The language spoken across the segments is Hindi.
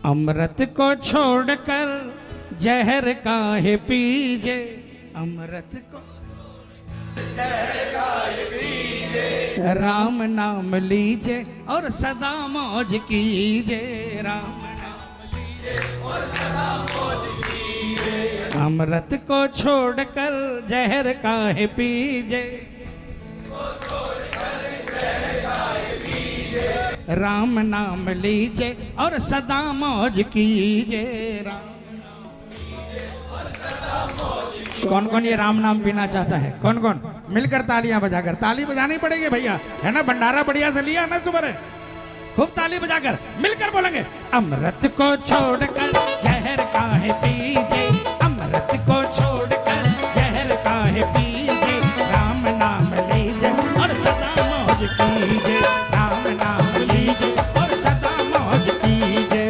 अमृत को छोड़कर जहर काहे पीजे, अमृत को जहर काहे पीजे, राम नाम लीजे और सदा मौज कीजे, राम नाम लीजे और सदा मौज कीजे। अमृत को छोड़कर जहर काहे पीजे, राम नाम लीजे और सदा मौज कीजे, राम नाम लीजे और सदा मौज कीजे। कौन कौन ये राम नाम पीना चाहता है? कौन कौन? मिलकर तालियां बजाकर, ताली बजानी पड़ेगी भैया, है ना? भंडारा बढ़िया से लिया ना सुबह, खूब ताली बजाकर मिलकर बोलेंगे। अमृत को छोड़कर जहर काहे पीजे, अमृत को छोड़कर जहर काहे पीजे, राम नाम लीजे और सदा मौज कीजे, राम नाम लीजे और सदा मौज कीजे।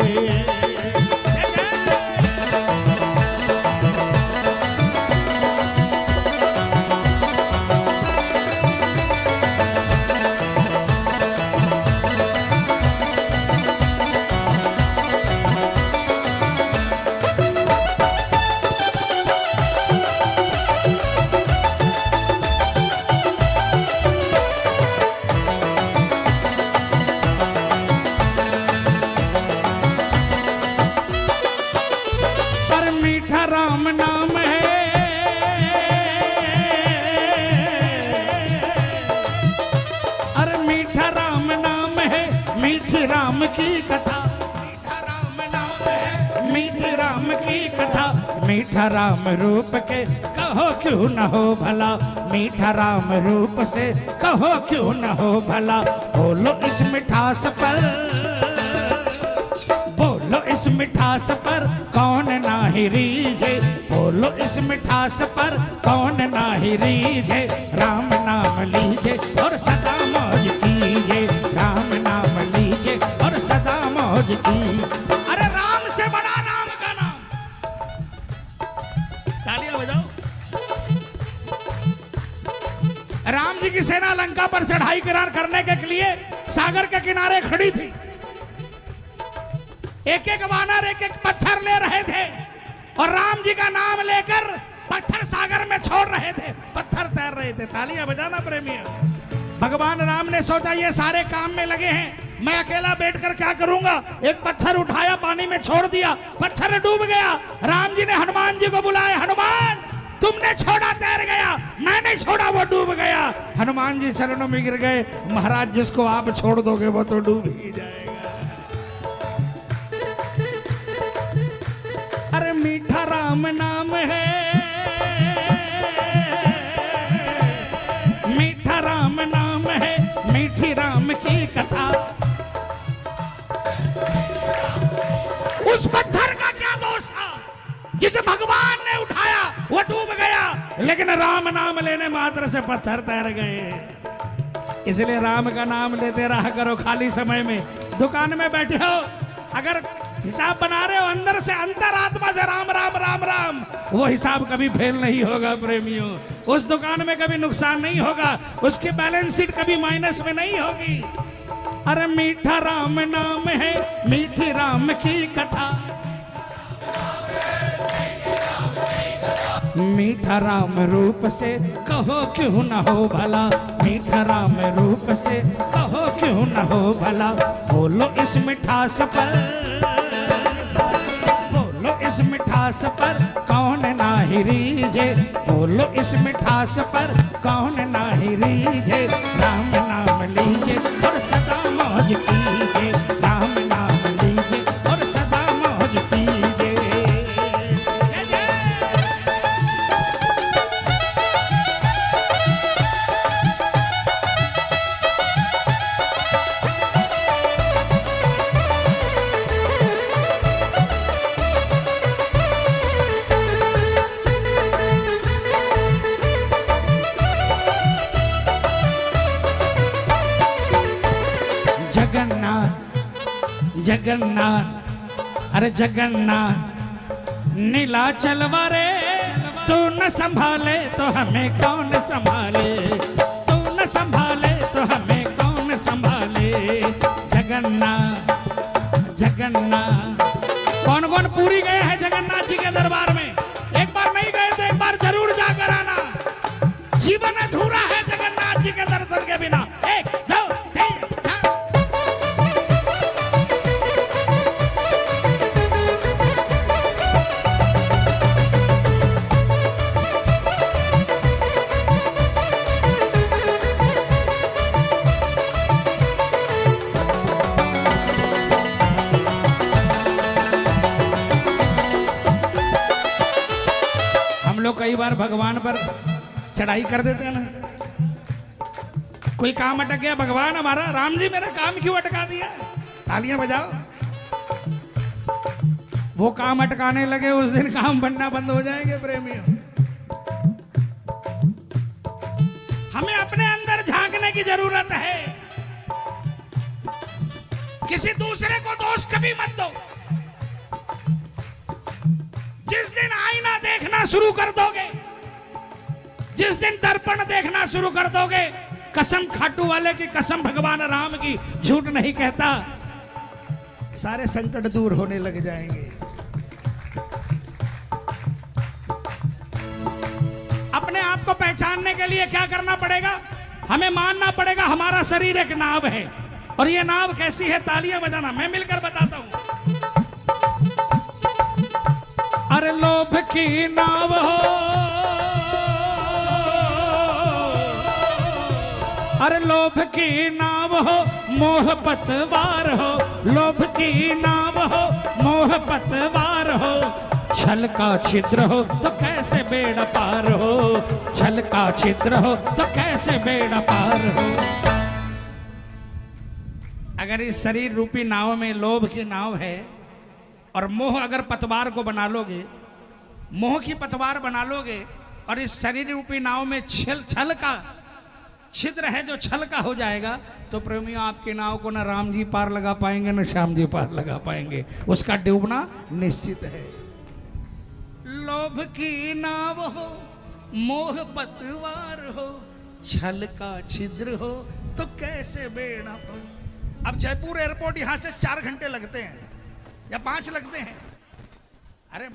राम नाम है, अरे मीठा राम नाम है, मीठी राम की कथा, मीठा राम नाम है, मीठी राम की कथा, मीठा राम रूप के कहो क्यों न हो भला, मीठा राम रूप से कहो क्यों न हो भला। बोलो इस मिठास पर, बोलो इस मिठास पर कौन नाही रीझे, बोलो इस मिठास पर कौन नाही रीझे, राम नाम लीजे और सदा मौज कीजे, राम नाम लीजे और सदा मौज की। अरे राम से बड़ा राम का नाम, तालियां बजाओ। राम जी की सेना लंका पर चढ़ाई करने के लिए सागर के किनारे खड़ी थी, एक एक वानर एक एक पत्थर ले रहे थे और राम जी का नाम लेकर पत्थर सागर में छोड़ रहे थे, पत्थर तैर रहे थे। तालियां बजाना प्रेमियों। भगवान राम ने सोचा ये सारे काम में लगे हैं, मैं अकेला बैठकर क्या करूंगा। एक पत्थर उठाया, पानी में छोड़ दिया, पत्थर डूब गया। राम जी ने हनुमान जी को बुलाया, हनुमान तुमने छोड़ा तैर गया, मैंने छोड़ा वो डूब गया। हनुमान जी चरणों में गिर गए, महाराज जिसको आप छोड़ दोगे वो तो डूब ही जाएगा। अरे मीठा राम नाम है, मीठा राम नाम है, मीठी राम की कथा। उस पत्थर का क्या दोष था, जिसे भगवान ने उठाया वो डूब गया, लेकिन राम नाम लेने मात्र से पत्थर तैर गए। इसलिए राम का नाम लेते रहा करो खाली समय में। दुकान में बैठे हो, अगर हिसाब बना रहे हो अंदर से, अंतरात्मा से राम राम राम राम, वो हिसाब कभी फेल नहीं होगा प्रेमियों। उस दुकान में कभी नुकसान नहीं होगा, उसकी बैलेंस शीट कभी माइनस में नहीं होगी। अरे मीठा राम नाम है, मीठी राम की कथा, मीठा राम रूप से कहो क्यों न हो भला, मीठा राम रूप से कहो क्यों न हो भला। बोलो इस मिठास पर, बोलो इस मिठास पर कौन नाही रीझे, बोलो इस मिठास पर कौन नाही रीझे, राम नाम लीजे और सदा मौज कीजे, राम नाम लीजे और सदा मौज कीजे। जगन्नाथ, अरे जगन्नाथ नीलाचल वारे, तू न संभाले तो हमें कौन संभाले, तू न संभाले तो हमें कौन संभाले। जगन्नाथ जगन्नाथ कौन पूरी गए हैं जगन्नाथ जी के दरबार में? एक बार नहीं गए तो एक बार जरूर जाकर आना। जीवन अधूरा है जगन्नाथ जी के दर्शन के बिना। 1 2 3 4। हम लोग कई बार भगवान पर चढ़ाई कर देते हैं ना। कोई काम अटक गया, भगवान हमारा राम जी मेरा काम क्यों अटका दिया? तालियां बजाओ। वो काम अटकाने लगे उस दिन काम बनना बंद हो जाएंगे प्रेमियों। हमें अपने अंदर झांकने की जरूरत है। किसी दूसरे को दोष कभी मत दो। जिस दिन आईना देखना शुरू कर दोगे, जिस दिन दर्पण देखना शुरू कर दोगे, कसम खाटू वाले की कसम भगवान राम की झूठ नहीं कहता, सारे संकट दूर होने लग जाएंगे। अपने आप को पहचानने के लिए क्या करना पड़ेगा? हमें मानना पड़ेगा हमारा शरीर एक नाव है। और ये नाव कैसी है? तालियां बजाना, मैं मिलकर बताता हूं। अरे लोभ की नाव हो, अरे लोभ की नाव हो, मोह पतवार हो। लोभ की नाव हो, मोह पतवार हो। छल का छिद्र हो तो कैसे बेड़ा पार हो। छल का छिद्र हो तो कैसे बेड़ा पार हो। अगर इस शरीर रूपी नाव में लोभ की नाव है और मोह अगर पतवार को बना लोगे, मोह की पतवार बना लोगे, और इस शरीर रूपी नाव में छल का छिद्र है जो छल का हो जाएगा, तो प्रेमियों आपकी नाव को ना राम जी पार लगा पाएंगे ना श्याम जी पार लगा पाएंगे। उसका डूबना निश्चित है। लोभ की नाव हो, मोह पतवार हो, छल का छिद्र हो तो कैसे बेड़ा पार। अब जयपुर एयरपोर्ट यहां से 4 घंटे लगते हैं या 5 लगते हैं। अरे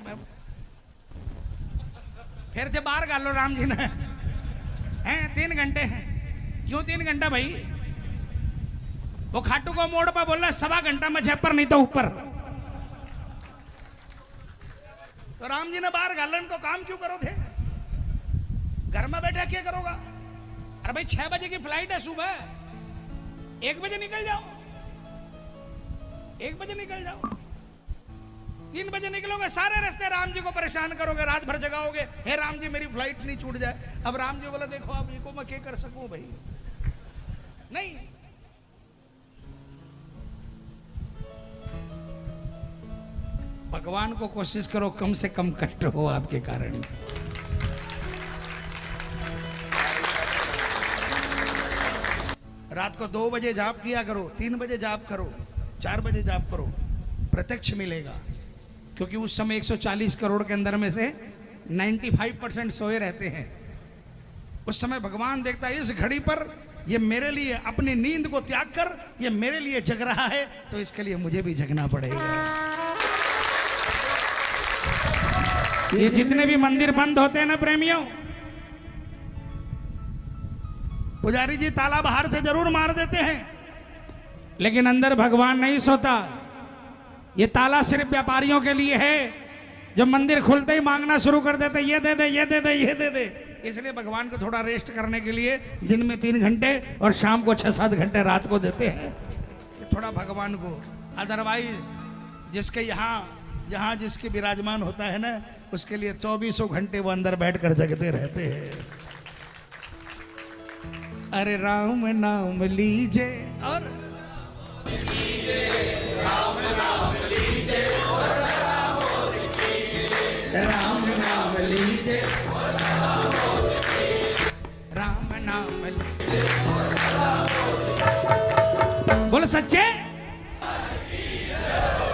फिर से बाहर गालो राम जी ने हैं 3 घंटे हैं। क्यों 3 घंटा भाई? वो खाटू को मोड़ पर बोल रहा 1.25 घंटा में जयपुर नहीं तो ऊपर। तो राम जी ने बाहर गालन को काम क्यों करो थे? घर में बैठा क्या करोगा? अरे भाई 6 बजे की फ्लाइट है सुबह, 1 बजे निकल जाओ। 1 बजे निकल जाओ। 3 बजे निकलोगे, सारे रास्ते राम जी को परेशान करोगे, रात भर जगाओगे, हे राम जी मेरी फ्लाइट नहीं छूट जाए। अब राम जी बोला देखो अब ये को मैं क्या कर सकूं भाई? नहीं। भगवान को कोशिश करो कम से कम कष्ट हो आपके कारण। रात को 2 बजे जाप किया करो, 3 बजे जाप करो, 4 बजे जाप करो, प्रत्यक्ष मिलेगा। क्योंकि उस समय 140 करोड़ के अंदर में से 95% सोए रहते हैं। उस समय भगवान देखता है इस घड़ी पर ये मेरे लिए अपनी नींद को त्याग कर ये मेरे लिए जग रहा है, तो इसके लिए मुझे भी जगना पड़ेगा। ये जितने भी मंदिर बंद होते हैं ना प्रेमियों, पुजारी जी ताला बाहर से जरूर मार देते हैं, लेकिन अंदर भगवान नहीं सोता। ये ताला सिर्फ व्यापारियों के लिए है जो मंदिर खुलते ही मांगना शुरू कर देते, ये दे दे, ये दे दे, ये दे दे। इसलिए भगवान को थोड़ा रेस्ट करने के लिए दिन में 3 घंटे और शाम को 6-7 घंटे रात को देते हैं, थोड़ा भगवान को। अदरवाइज जिसके यहाँ जिसके विराजमान होता है ना, उसके लिए 24 घंटे वो अंदर बैठकर जगते रहते हैं। अरे राम नाम लीजे और राम नाम लीजे, राम नाम लीजे, राम नाम लीजे। बोल सच्चे